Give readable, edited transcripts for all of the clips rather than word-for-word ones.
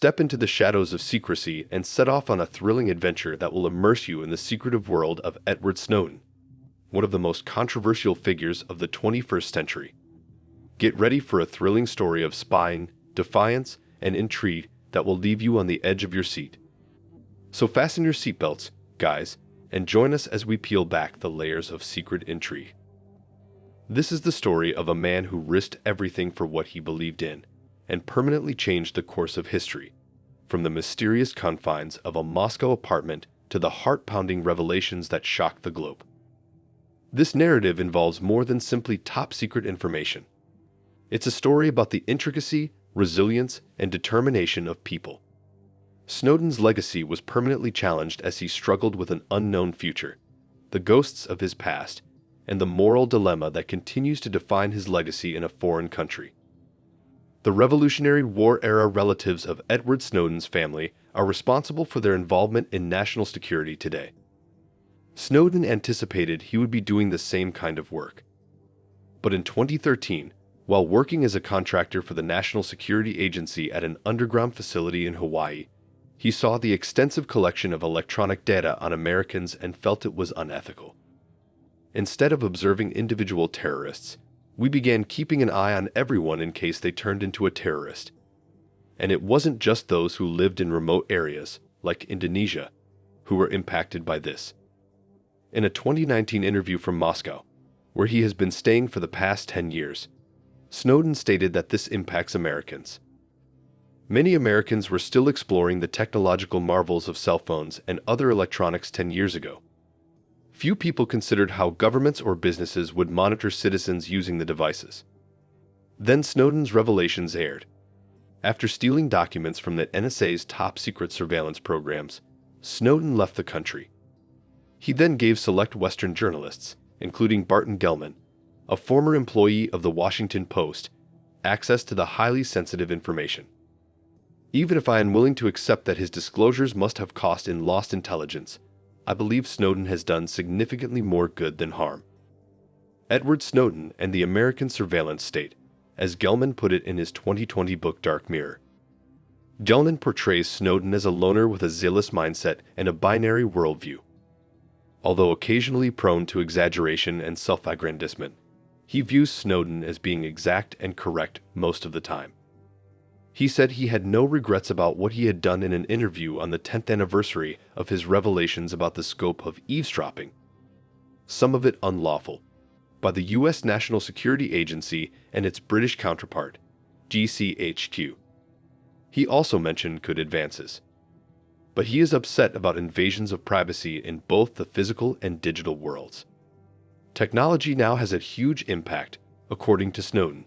Step into the shadows of secrecy and set off on a thrilling adventure that will immerse you in the secretive world of Edward Snowden, one of the most controversial figures of the 21st century. Get ready for a thrilling story of spying, defiance, and intrigue that will leave you on the edge of your seat. So fasten your seatbelts, guys, and join us as we peel back the layers of secret intrigue. This is the story of a man who risked everything for what he believed in and permanently changed the course of history, from the mysterious confines of a Moscow apartment to the heart-pounding revelations that shocked the globe. This narrative involves more than simply top-secret information. It's a story about the intricacy, resilience, and determination of people. Snowden's legacy was permanently challenged as he struggled with an unknown future, the ghosts of his past, and the moral dilemma that continues to define his legacy in a foreign country. The Revolutionary War-era relatives of Edward Snowden's family are responsible for their involvement in national security today. Snowden anticipated he would be doing the same kind of work. But in 2013, while working as a contractor for the National Security Agency at an underground facility in Hawaii, he saw the extensive collection of electronic data on Americans and felt it was unethical. Instead of observing individual terrorists, we began keeping an eye on everyone in case they turned into a terrorist. And it wasn't just those who lived in remote areas, like Indonesia, who were impacted by this. In a 2019 interview from Moscow, where he has been staying for the past 10 years, Snowden stated that this impacts Americans. Many Americans were still exploring the technological marvels of cell phones and other electronics 10 years ago. Few people considered how governments or businesses would monitor citizens using the devices. Then Snowden's revelations aired. After stealing documents from the NSA's top-secret surveillance programs, Snowden left the country. He then gave select Western journalists, including Barton Gellman, a former employee of the Washington Post, access to the highly sensitive information. Even if I am willing to accept that his disclosures must have cost in lost intelligence, I believe Snowden has done significantly more good than harm. Edward Snowden and the American Surveillance State, as Gellman put it in his 2020 book Dark Mirror. Gellman portrays Snowden as a loner with a zealous mindset and a binary worldview. Although occasionally prone to exaggeration and self-aggrandizement, he views Snowden as being exact and correct most of the time. He said he had no regrets about what he had done in an interview on the 10th anniversary of his revelations about the scope of eavesdropping, some of it unlawful, by the U.S. National Security Agency and its British counterpart, GCHQ. He also mentioned good advances. But he is upset about invasions of privacy in both the physical and digital worlds. Technology now has a huge impact, according to Snowden.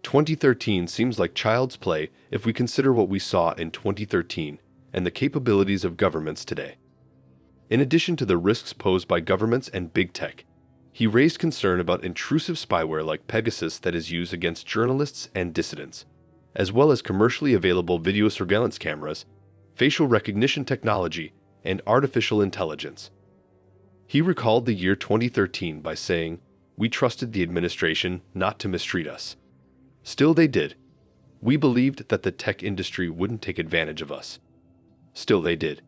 2013 seems like child's play if we consider what we saw in 2013 and the capabilities of governments today. In addition to the risks posed by governments and big tech, he raised concern about intrusive spyware like Pegasus that is used against journalists and dissidents, as well as commercially available video surveillance cameras, facial recognition technology, and artificial intelligence. He recalled the year 2013 by saying, "We trusted the administration not to mistreat us. Still they did. We believed that the tech industry wouldn't take advantage of us. Still they did.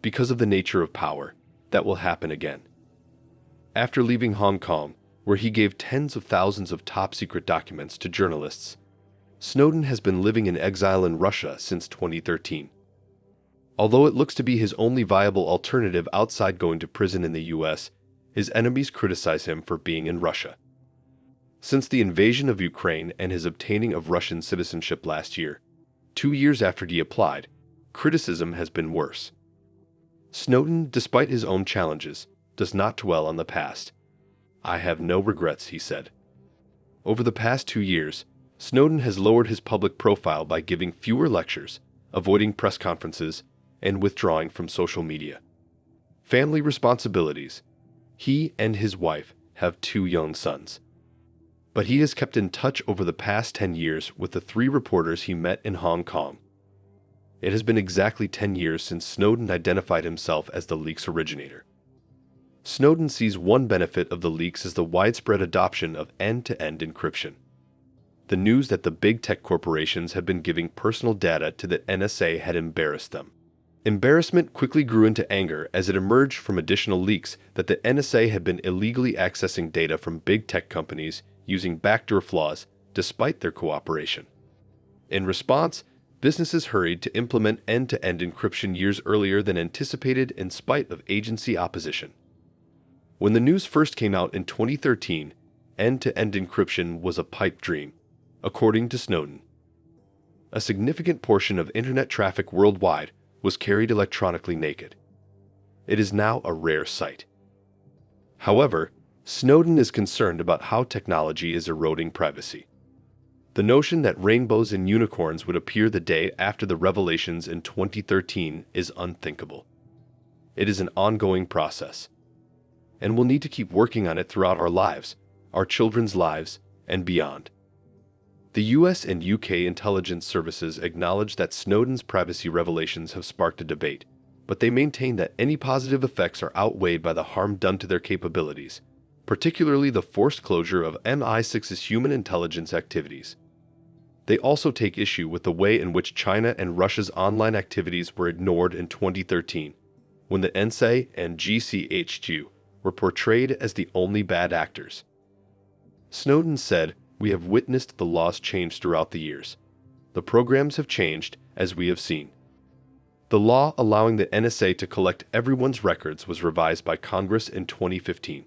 Because of the nature of power, that will happen again." After leaving Hong Kong, where he gave tens of thousands of top-secret documents to journalists, Snowden has been living in exile in Russia since 2013. Although it looks to be his only viable alternative outside going to prison in the US, his enemies criticize him for being in Russia. Since the invasion of Ukraine and his obtaining of Russian citizenship last year, 2 years after he applied, criticism has been worse. Snowden, despite his own challenges, does not dwell on the past. "I have no regrets," he said. Over the past 2 years, Snowden has lowered his public profile by giving fewer lectures, avoiding press conferences, and withdrawing from social media. Family responsibilities. He and his wife have 2 young sons. But he has kept in touch over the past 10 years with the 3 reporters he met in Hong Kong. It has been exactly 10 years since Snowden identified himself as the leak's originator. Snowden sees one benefit of the leaks as the widespread adoption of end-to-end encryption. the news that the big tech corporations had been giving personal data to the NSA had embarrassed them. Embarrassment quickly grew into anger as it emerged from additional leaks that the NSA had been illegally accessing data from big tech companies using backdoor flaws despite their cooperation. In response, businesses hurried to implement end-to-end encryption years earlier than anticipated in spite of agency opposition. When the news first came out in 2013, end-to-end encryption was a pipe dream, according to Snowden. A significant portion of internet traffic worldwide was carried electronically naked. It is now a rare sight. However, Snowden is concerned about how technology is eroding privacy. The notion that rainbows and unicorns would appear the day after the revelations in 2013 is unthinkable. It is an ongoing process, and we'll need to keep working on it throughout our lives, our children's lives, and beyond. The US and UK intelligence services acknowledge that Snowden's privacy revelations have sparked a debate, but they maintain that any positive effects are outweighed by the harm done to their capabilities, particularly the forced closure of MI6's human intelligence activities. They also take issue with the way in which China and Russia's online activities were ignored in 2013, when the NSA and GCHQ were portrayed as the only bad actors. Snowden said, "We have witnessed the laws change throughout the years. The programs have changed, as we have seen." The law allowing the NSA to collect everyone's records was revised by Congress in 2015.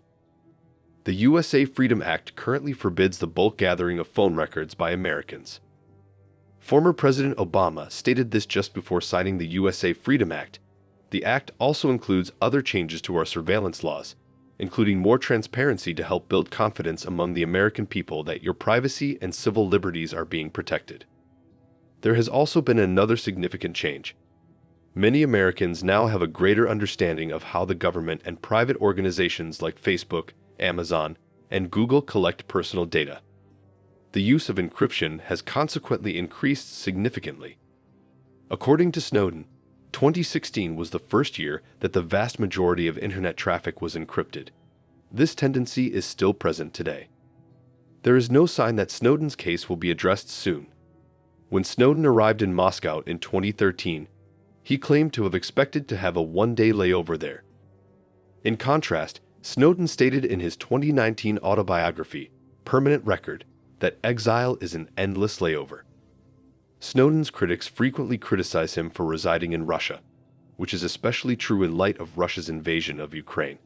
The USA Freedom Act currently forbids the bulk gathering of phone records by Americans. Former President Obama stated this just before signing the USA Freedom Act. The act also includes other changes to our surveillance laws, including more transparency to help build confidence among the American people that your privacy and civil liberties are being protected. There has also been another significant change. Many Americans now have a greater understanding of how the government and private organizations like Facebook, Amazon, and Google collect personal data. The use of encryption has consequently increased significantly. According to Snowden, 2016 was the first year that the vast majority of internet traffic was encrypted. This tendency is still present today. There is no sign that Snowden's case will be addressed soon. When Snowden arrived in Moscow in 2013, he claimed to have expected to have a one-day layover there. In contrast, Snowden stated in his 2019 autobiography, Permanent Record, that exile is an endless layover. Snowden's critics frequently criticize him for residing in Russia, which is especially true in light of Russia's invasion of Ukraine.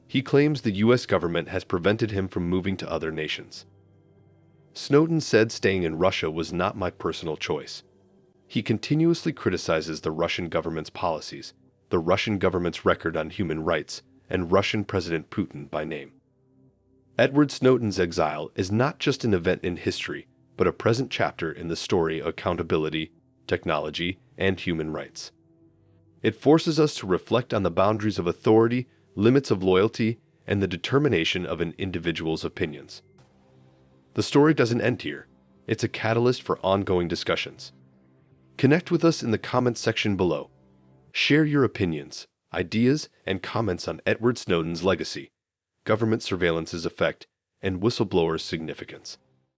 He claims the US government has prevented him from moving to other nations. Snowden said staying in Russia was not my personal choice. He continuously criticizes the Russian government's policies, the Russian government's record on human rights, and Russian President Putin by name. Edward Snowden's exile is not just an event in history, but a present chapter in the story of accountability, technology, and human rights. It forces us to reflect on the boundaries of authority, limits of loyalty, and the determination of an individual's opinions. The story doesn't end here. It's a catalyst for ongoing discussions. Connect with us in the comments section below. Share your opinions, ideas, and comments on Edward Snowden's legacy, government surveillance's effect, and whistleblowers' significance.